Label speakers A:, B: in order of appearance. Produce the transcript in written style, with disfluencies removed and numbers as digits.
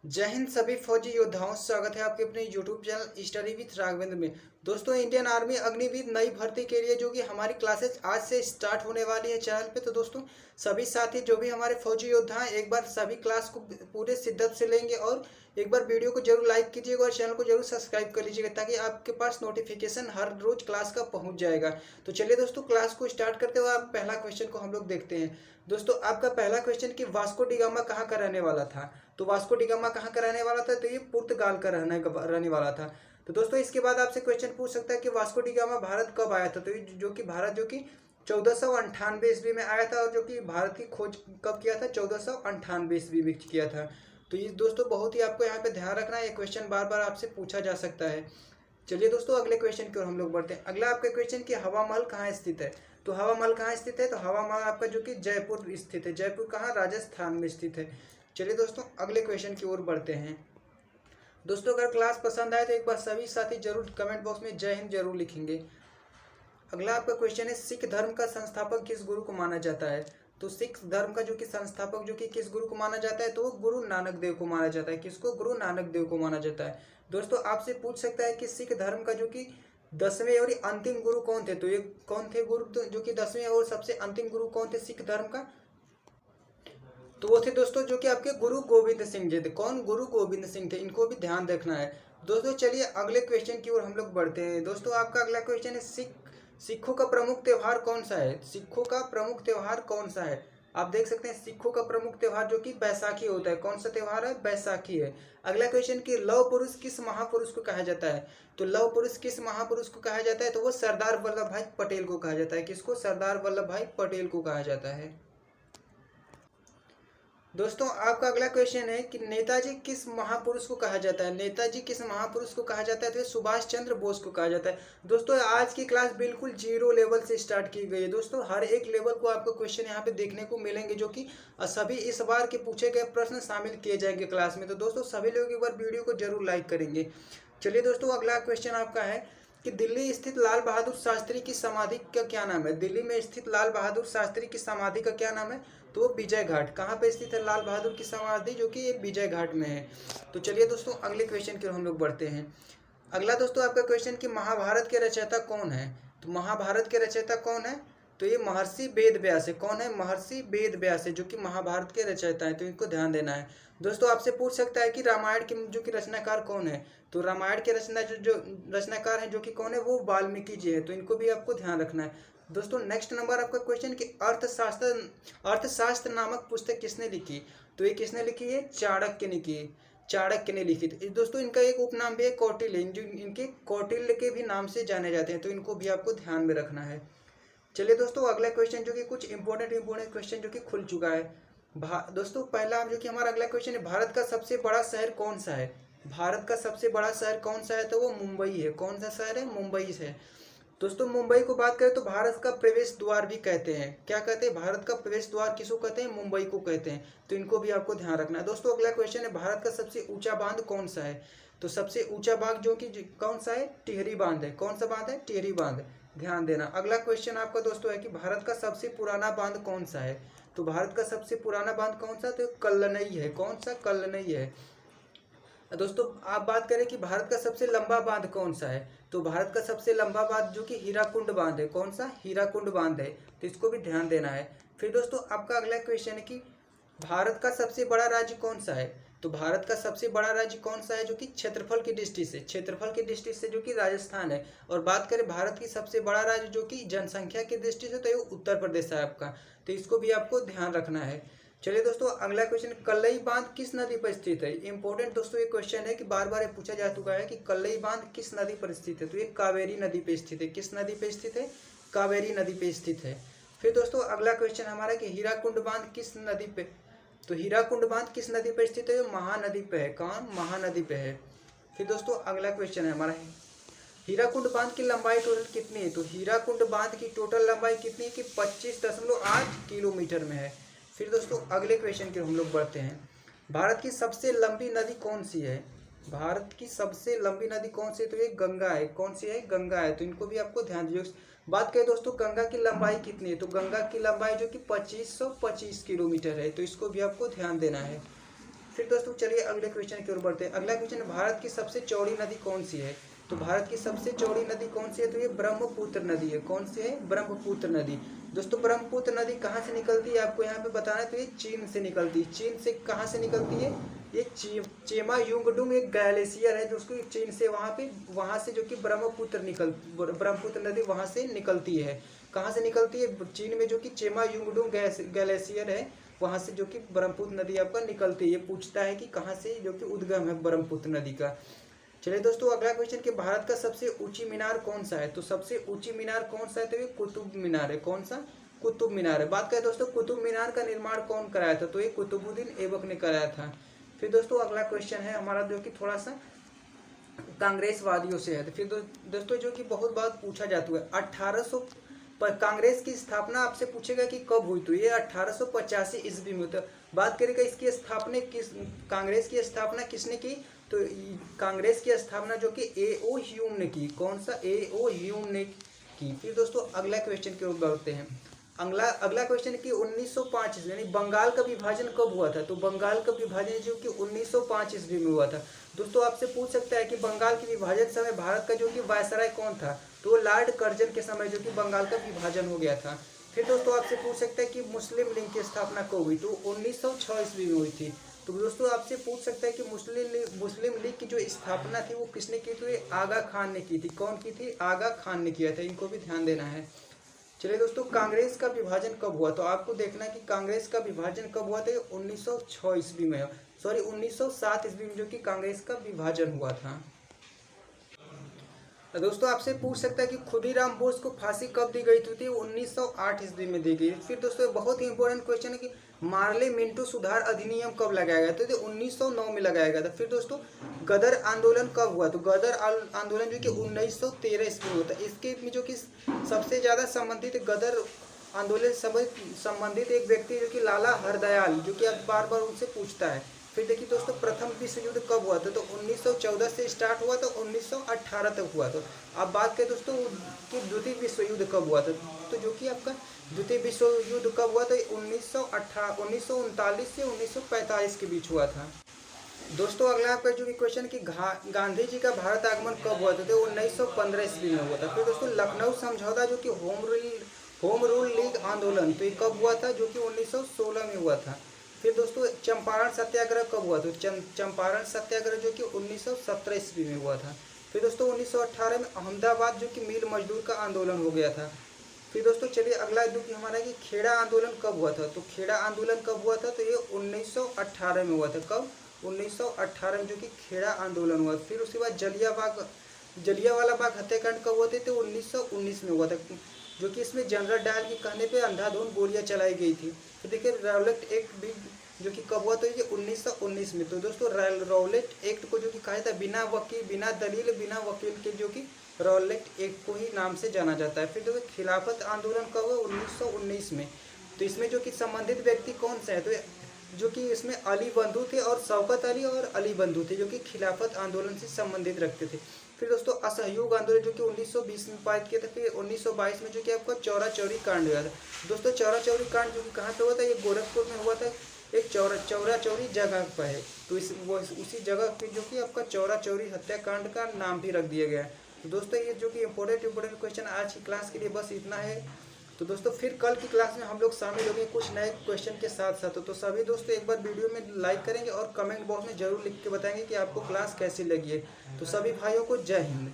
A: जय हिंद सभी फौजी योद्धाओं, स्वागत है आपके अपने YouTube channel study with Raghavendra में। दोस्तों, इंडियन आर्मी अग्निवीर नई भर्ती के लिए जो कि हमारी क्लासेस आज से स्टार्ट होने वाली है चैनल पे। तो दोस्तों, सभी साथी जो भी हमारे फौजी योद्धा हैं, एक बार सभी क्लास को पूरे शिद्दत से लेंगे और एक बार वीडियो को जरूर लाइक कीजिएगा और चैनल को जरूर सब्सक्राइब कर लीजिएगा ताकि आपके पास नोटिफिकेशन हर रोज क्लास का पहुंच जाएगा। तो चलिए दोस्तों, क्लास को स्टार्ट करते हुए आप पहला क्वेश्चन को हम लोग देखते हैं। दोस्तों, आपका पहला क्वेश्चन कि वास्को डी गामा कहाँ का रहने वाला था। तो वास्को डी गामा कहाँ का रहने वाला था, तो ये पुर्तगाल का रहने वाला था। तो दोस्तों, इसके बाद आपसे क्वेश्चन पूछ सकता है कि वास्को डी गामा भारत कब आया था। तो ये जो कि भारत जो कि 1498 ईस्वी में आया था और जो कि भारत की खोज कब किया था, 1498 ईस्वी में किया था। तो ये दोस्तों बहुत ही आपको यहाँ पे ध्यान रखना है, ये क्वेश्चन बार बार आपसे पूछा जा सकता है। चलिए दोस्तों, अगले क्वेश्चन की ओर हम लोग बढ़ते हैं। अगला आपका क्वेश्चन कि हवा महल कहाँ स्थित है। तो हवा महल कहाँ स्थित है, तो हवा महल आपका जो कि जयपुर स्थित है। जयपुर कहाँ, राजस्थान में स्थित है। चलिए दोस्तों, अगले क्वेश्चन की ओर बढ़ते हैं। दोस्तों, अगर क्लास पसंद आए तो एक बार सभी साथी जरूर कमेंट बॉक्स में जय हिंद जरूर लिखेंगे। अगला आपका क्वेश्चन है सिख धर्म का संस्थापक किस गुरु को माना जाता है। तो सिख धर्म का जो कि संस्थापक जो कि किस गुरु को माना जाता है, तो वो गुरु नानक देव को माना जाता है। किसको, गुरु नानक देव को माना जाता है। दोस्तों, आपसे पूछ सकता है कि सिख धर्म का जो कि 10वें और अंतिम गुरु कौन थे। तो ये कौन थे गुरु, तो जो कि 10वें और सबसे अंतिम गुरु कौन थे सिख धर्म का, तो वो थे दोस्तों जो कि आपके गुरु गोविंद सिंह जी थे। कौन, गुरु गोविंद सिंह थे। इनको भी ध्यान रखना है। दोस्तों, चलिए अगले क्वेश्चन की ओर हम लोग बढ़ते हैं। दोस्तों, आपका अगला क्वेश्चन है सिखों का प्रमुख त्योहार कौन सा है। सिखों का प्रमुख त्योहार कौन सा है। आप देख सकते हैं सिखों का प्रमुख त्योहार जो कि बैसाखी होता है। कौन सा त्योहार है, बैसाखी है। अगला क्वेश्चन कि लौह पुरुष किस महापुरुष को कहा जाता है। तो लौह पुरुष किस महापुरुष को कहा जाता है, तो वो सरदार वल्लभ भाई पटेल को कहा जाता है। किसको, सरदार वल्लभ भाई पटेल को कहा जाता है। दोस्तों, आपका अगला क्वेश्चन है कि नेताजी किस महापुरुष को कहा जाता है। नेताजी किस महापुरुष को कहा जाता है, तो सुभाष चंद्र बोस को कहा जाता है। दोस्तों, आज की क्लास बिल्कुल जीरो लेवल से स्टार्ट की गई है। दोस्तों, हर एक लेवल को आपको क्वेश्चन यहाँ पे देखने को मिलेंगे जो कि सभी इस बार के पूछे गए प्रश्न शामिल किए जाएंगे क्लास में। तो दोस्तों, सभी लोग एक बार वीडियो को जरूर लाइक करेंगे। चलिए दोस्तों, अगला क्वेश्चन आपका है कि दिल्ली स्थित लाल बहादुर शास्त्री की समाधि का क्या नाम है। दिल्ली में स्थित लाल बहादुर शास्त्री की समाधि का क्या नाम है, तो वो विजय घाट। कहाँ पे स्थित है लाल बहादुर की समाधि, जो कि ये विजय घाट में है। तो चलिए दोस्तों, अगले क्वेश्चन की ओर हम लोग बढ़ते हैं। अगला दोस्तों आपका क्वेश्चन कि महाभारत के रचयिता कौन है। तो महाभारत के रचयिता कौन है, तो ये महर्षि वेद व्यास है। कौन है, महर्षि वेद व्यास है जो कि महाभारत के रचयिता है। तो इनको ध्यान देना है। दोस्तों, आपसे पूछ सकता है कि रामायण के जो कि रचनाकार कौन है। तो रामायण के जो रचनाकार है जो कि कौन है, वो वाल्मीकि जी है। तो इनको भी आपको ध्यान रखना है। दोस्तों, नेक्स्ट नंबर आपका क्वेश्चन कि अर्थशास्त्र नामक पुस्तक किसने लिखी। तो ये किसने लिखी है, चाणक्य ने की। चाणक्य ने लिखी थी। दोस्तों, इनका एक उपनाम भी है कौटिल्य, जो इनके कौटिल्य के भी नाम से जाने जाते हैं। तो इनको भी आपको ध्यान में रखना है। चलिए दोस्तों, अगला क्वेश्चन जो कि कुछ इंपॉर्टेंट क्वेश्चन जो कि खुल चुका है। दोस्तों, पहला जो कि हमारा अगला क्वेश्चन है, भारत का सबसे बड़ा शहर कौन सा है। भारत का सबसे बड़ा शहर कौन सा है, तो वो मुंबई है। कौन सा शहर है, मुंबई है। दोस्तों, मुंबई को बात करें तो भारत का प्रवेश द्वार भी कहते हैं। क्या कहते हैं, भारत का प्रवेश द्वार किसको कहते हैं, मुंबई को कहते हैं। तो इनको भी आपको ध्यान रखना है। दोस्तों, अगला क्वेश्चन है भारत का सबसे ऊंचा बांध कौन सा है। तो सबसे ऊंचा बांध जो कि कौन सा है, टिहरी बांध है। कौन सा बांध है, टिहरी बांध। ध्यान देना। अगला क्वेश्चन आपका दोस्तों है कि भारत का सबसे पुराना बांध कौन सा है। तो भारत का सबसे पुराना बांध कौन सा, तो कल्लनई है। कौन सा, कल्लनई है। दोस्तों, आप बात करें कि भारत का सबसे लंबा बांध कौन सा है। तो भारत का सबसे लंबा बांध जो कि हीराकुंड बांध है। कौन सा, हीराकुंड बांध है। तो इसको भी ध्यान देना है। फिर दोस्तों, आपका अगला क्वेश्चन है कि भारत का सबसे बड़ा राज्य कौन सा है। तो भारत का सबसे बड़ा राज्य कौन सा है, जो कि क्षेत्रफल की दृष्टि से, क्षेत्रफल की दृष्टि से जो कि राजस्थान है। और बात करें भारत की सबसे बड़ा राज्य जो कि जनसंख्या की दृष्टि से, तो ये उत्तर प्रदेश है आपका। तो इसको भी आपको ध्यान रखना है। चलिए दोस्तों, अगला क्वेश्चन, कल्लई बांध किस नदी पर स्थित है। इंपॉर्टेंट दोस्तों ये क्वेश्चन है कि बार बार पूछा जा चुका है कि कल्लई बांध किस नदी पर स्थित है। तो ये कावेरी नदी पे स्थित है। किस नदी पे स्थित है, कावेरी नदी पे स्थित है। फिर दोस्तों, अगला क्वेश्चन हमारा कि हीराकुंड बांध किस नदी पे, तो हीराकुंड बांध किस नदी पर स्थित है, महानदी पे है। कौन, महानदी पे है। फिर दोस्तों, अगला क्वेश्चन है हमारा हीराकुंड बांध की लंबाई टोटल कितनी है। तो हीराकुंड बांध की टोटल लंबाई कितनी है कि 25.8 किलोमीटर में है। फिर दोस्तों, अगले क्वेश्चन की हम लोग बढ़ते हैं। भारत की सबसे लंबी नदी कौन सी है। भारत की सबसे लंबी नदी कौन सी है, तो ये गंगा है। कौन सी है, गंगा है। तो इनको भी आपको ध्यान दीजिए। बात करें दोस्तों गंगा की लंबाई कितनी है, तो गंगा की लंबाई जो कि 2525 किलोमीटर है। तो इसको भी आपको ध्यान देना है। फिर दोस्तों चलिए अगले क्वेश्चन की ओर बढ़ते हैं। अगला क्वेश्चन, भारत की सबसे चौड़ी नदी कौन सी है? तो भारत की सबसे चौड़ी नदी कौन सी है? तो ये ब्रह्मपुत्र नदी है। कौन सी है? ब्रह्मपुत्र नदी। दोस्तों ब्रह्मपुत्र नदी कहाँ से निकलती है आपको यहाँ पे बताना है। तो ये चीन से निकलती है। चीन से कहाँ से निकलती है? ये चेमा युंगडुंग एक ग्लेशियर है जो उसको चीन से वहाँ से जो कि ब्रह्मपुत्र नदी वहाँ से निकलती है। कहाँ से निकलती है? चीन में जो कि चेमा युंगडुंग ग्लेशियर है वहाँ से जो कि ब्रह्मपुत्र नदी आपका निकलती है। ये पूछता है कि कहाँ से जो कि उद्गम है ब्रह्मपुत्र नदी का। चलिए दोस्तों अगला क्वेश्चन कि भारत का सबसे ऊंची मीनार कौन सा है? तो सबसे ऊंची मीनार कौन सा है? तो ये कुतुब मीनार है। कौन सा? कुतुब मीनार है। बात करें दोस्तों कुतुब मीनार का निर्माण कौन कराया था? तो ये कुतुबुद्दीन ऐबक ने कराया था। फिर दोस्तों अगला क्वेश्चन है हमारा जो कि थोड़ा सा कांग्रेसवादियों से है। तो फिर दोस्तों जो कि बहुत बार पूछा जाता है 1800 पर कांग्रेस की स्थापना आपसे पूछेगा कि कब हुई? तो ये 1885 ईस्वी में। तो बात करेगा इसकी स्थापना कांग्रेस की स्थापना किसने की? तो कांग्रेस की स्थापना जो कि ए.ओ. ह्यूम ने की। कौन सा? ए.ओ. ह्यूम ने की। फिर दोस्तों अगला क्वेश्चन की ओर बढ़ते हैं। अगला क्वेश्चन कि 1905 ईस्वी यानी बंगाल का विभाजन कब हुआ था? तो बंगाल का विभाजन जो कि 1905 ईस्वी में हुआ था। दोस्तों आपसे पूछ सकता है कि बंगाल के विभाजन समय भारत का जो कि वायसराय कौन था? तो लॉर्ड कर्जन के समय जो कि बंगाल का विभाजन हो गया था। फिर दोस्तों आपसे पूछ सकता है कि मुस्लिम लीग की स्थापना कब हुई? तो 1906 ईस्वी में हुई थी। तो दोस्तों आपसे पूछ सकता है कि मुस्लिम लीग की जो स्थापना थी वो किसने की? तो ये आगा खान ने की थी। कौन की थी? आगा खान ने किया था। इनको भी ध्यान देना है। चलिए दोस्तों कांग्रेस का विभाजन कब हुआ? तो आपको देखना है कि कांग्रेस का विभाजन कब हुआ था। 1906 ईस्वी में, सॉरी 1907 ईस्वी में जो कि कांग्रेस का विभाजन हुआ था। दोस्तों आपसे पूछ सकता है कि खुदीराम बोस को फांसी कब दी गई थी? 1908 ईस्वी में दी गई। फिर दोस्तों बहुत ही इंपॉर्टेंट क्वेश्चन है कि मार्ले मिंटो सुधार अधिनियम कब लगाया गया? तो 1909 में लगाया गया था। फिर दोस्तों गदर आंदोलन कब हुआ? तो गदर आंदोलन जो कि 1913 ईस्वी में होता है। इसके में जो कि सबसे ज़्यादा संबंधित गदर आंदोलन संबंधित एक व्यक्ति जो कि लाला हरदयाल, जो कि अब बार बार उनसे पूछता है। फिर देखिए दोस्तों प्रथम विश्व युद्ध कब हुआ था? तो 1914 से स्टार्ट हुआ तो 1918 तक हुआ। तो अब बात करें दोस्तों कि द्वितीय विश्व युद्ध कब हुआ था? तो जो कि आपका द्वितीय विश्व युद्ध कब हुआ? तो 1939 से 1945 के बीच हुआ था। दोस्तों अगला आपका जो क्वेश्चन कि गांधी जी का भारत आगमन कब हुआ था? तो 1915 ईस्वी में हुआ था। फिर दोस्तों लखनऊ समझौता जो कि होम रूल लीग आंदोलन, तो ये कब हुआ था? जो कि 1916 में हुआ था। फिर दोस्तों चंपारण सत्याग्रह कब हुआ? तो चंपारण सत्याग्रह जो कि 1917 ईस्वी में हुआ था। फिर दोस्तों 1918 में अहमदाबाद जो कि मिल मजदूर का आंदोलन हो गया था। फिर दोस्तों चलिए अगला जो कि हमारा कि खेड़ा आंदोलन कब हुआ था? तो खेड़ा आंदोलन कब हुआ था? तो ये 1918 में हुआ था। कब? 1918 में जो कि खेड़ा आंदोलन हुआ। फिर उसके बाद जलियांवाला बाग हत्याकांड कब हुआ था? तो 1919 में हुआ था, जो कि इसमें जनरल डायर के कहने पे अंधाधुंध गोलियां चलाई गई थी। तो देखिए रॉलेट एक्ट भी जो कि कब हुआ? तो ये 1919 में। तो दोस्तों रॉलेट एक्ट को जो कि कहा जाता है बिना वकील, बिना दलील, बिना वकील के जो कि रॉलेट एक्ट को ही नाम से जाना जाता है। फिर देखिए खिलाफत आंदोलन कब हुआ? 1919 में। तो इसमें जो कि संबंधित व्यक्ति कौन सा है? तो जो कि इसमें अली बंधु थे और शौकत अली और अली बंधु थे, जो कि खिलाफत आंदोलन से संबंधित रखते थे। फिर दोस्तों असहयोग आंदोलन जो कि 1920 में पारित किया था। फिर 1922 में जो कि आपका चौरा चौरी कांड हुआ था। दोस्तों चौरा चौरी कांड जो कि कहाँ पे हुआ था? ये गोरखपुर में हुआ था। एक चौरा चौरी जगह पर है, तो उसी जगह पे जो कि आपका चौरा चौरी हत्याकांड का नाम भी रख दिया गया है। तो दोस्तों ये जो कि इंपॉर्टेंट क्वेश्चन आज की क्लास के लिए बस इतना है। तो दोस्तों फिर कल की क्लास में हम लोग शामिल होंगे कुछ नए क्वेश्चन के साथ साथ। तो सभी दोस्तों एक बार वीडियो में लाइक करेंगे और कमेंट बॉक्स में जरूर लिख के बताएंगे कि आपको क्लास कैसी लगी है। तो सभी भाइयों को जय हिंद।